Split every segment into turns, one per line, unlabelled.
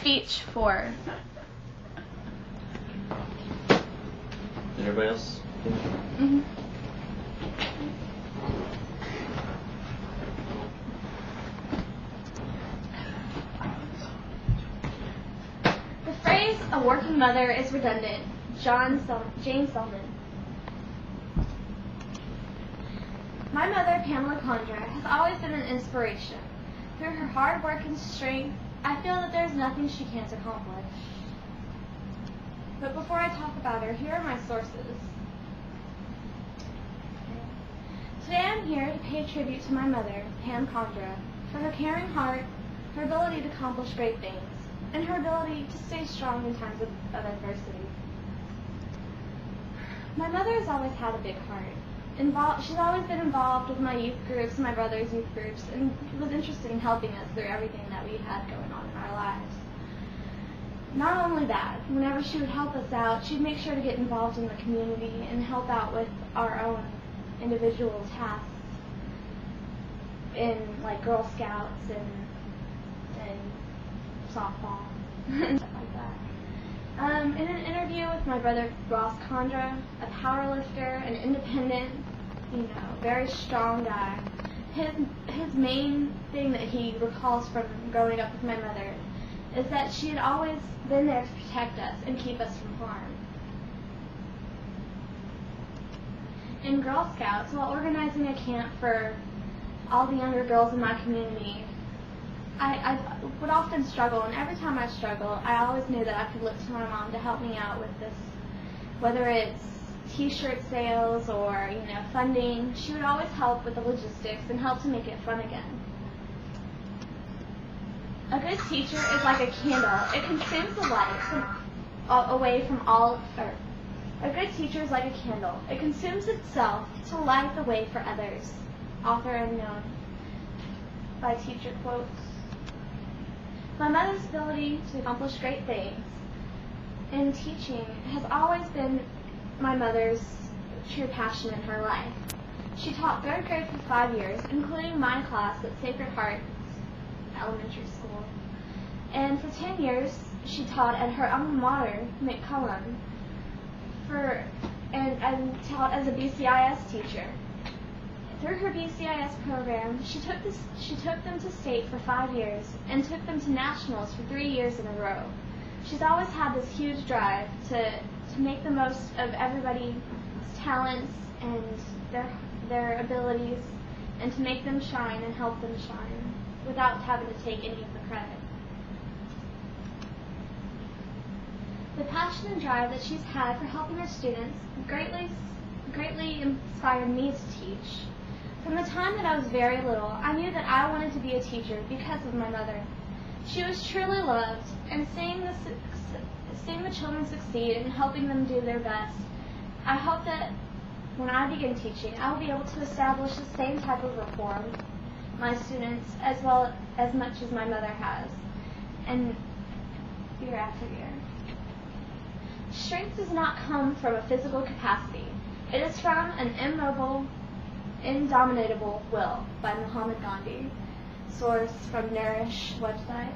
speech for.
Did everybody else?
Mm-hmm. The phrase "a working mother" is redundant. Jane Selman. My mother, Pamela Condra, has always been an inspiration. Through her hard work and strength, I feel that there's nothing she can't accomplish. But before I talk about her, here are my sources. Today I'm here to pay tribute to my mother, Pam Condra, for her caring heart, her ability to accomplish great things, and her ability to stay strong in times of adversity. My mother has always had a big heart. She's always been involved with my youth groups, my brother's youth groups, and was interested in helping us through everything that we had going on in our lives. Not only that, whenever she would help us out, she'd make sure to get involved in the community and help out with our own individual tasks in like Girl Scouts and softball and stuff like that. In an interview with my brother Ross Condra, a power lifter, an independent, very strong guy, his main thing that he recalls from growing up with my mother is that she had always been there to protect us and keep us from harm. In Girl Scouts, while organizing a camp for all the younger girls in my community, I would often struggle, and every time I struggle, I always knew that I could look to my mom to help me out with this, whether it's t-shirt sales or, funding. She would always help with the logistics and help to make it fun again. A good teacher is like a candle. It consumes the light away from all earth. A good teacher is like a candle. It consumes itself to light the way for others. Author unknown. By teacher quotes. My mother's ability to accomplish great things in teaching has always been my mother's true passion in her life. She taught 3rd grade for 5 years, including my class at Sacred Heart Elementary School. And for 10 years, she taught at her alma mater, McCullum, and taught as a BCIS teacher. Through her BCIS program, she took them to state for 5 years and took them to nationals for 3 years in a row. She's always had this huge drive to make the most of everybody's talents and their abilities, and to make them shine and help them shine without having to take any of the credit. The passion and drive that she's had for helping her students greatly inspired me to teach. From the time that I was very little, I knew that I wanted to be a teacher because of my mother. She was truly loved, and seeing the children succeed and helping them do their best, I hope that when I begin teaching, I will be able to establish the same type of rapport with my students as well as much as my mother has, and year after year. Strength does not come from a physical capacity. It is from an immobile, indomitable will, by Muhammad Gandhi. Source from Nourish website.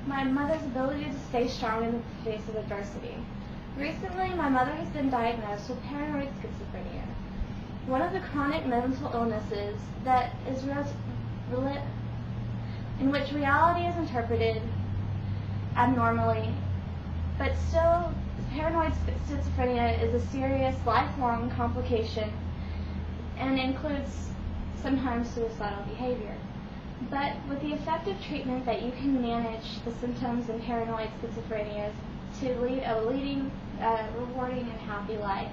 My mother's ability to stay strong in the face of adversity. Recently, my mother has been diagnosed with paranoid schizophrenia, one of the chronic mental illnesses that is in which reality is interpreted abnormally, but still, paranoid schizophrenia is a serious, lifelong complication and includes sometimes suicidal behavior. But with the effective treatment that you can manage the symptoms in paranoid schizophrenia to lead a rewarding and happy life.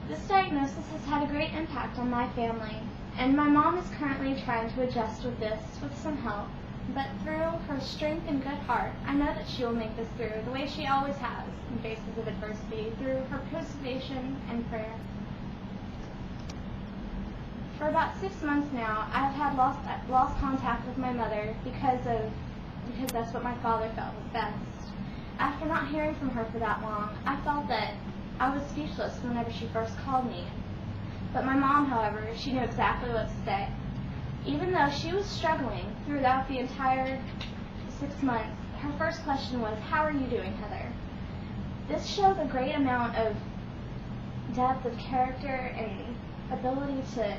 This diagnosis has had a great impact on my family, and my mom is currently trying to adjust with this with some help. But through her strength and good heart, I know that she will make this through the way she always has in faces of adversity, through her perseverance and prayer. For about 6 months now, I've had lost contact with my mother because that's what my father felt was best. After not hearing from her for that long, I felt that I was speechless whenever she first called me. But my mom, however, she knew exactly what to say. Even though she was struggling throughout the entire 6 months, her first question was, "How are you doing, Heather?" This shows a great amount of depth of character and ability to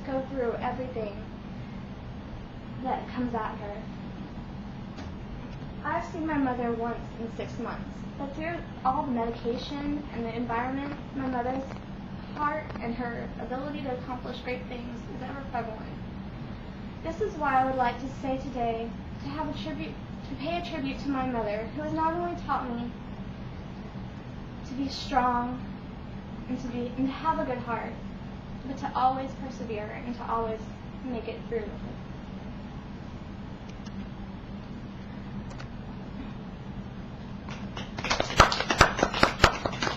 go through everything that comes at her. I've seen my mother once in 6 months, but through all the medication and the environment, my mother's heart and her ability to accomplish great things is ever prevalent. This is why I would like to say today to pay a tribute to my mother, who has not only taught me to be strong and to have a good heart, but to always persevere and to always make it through.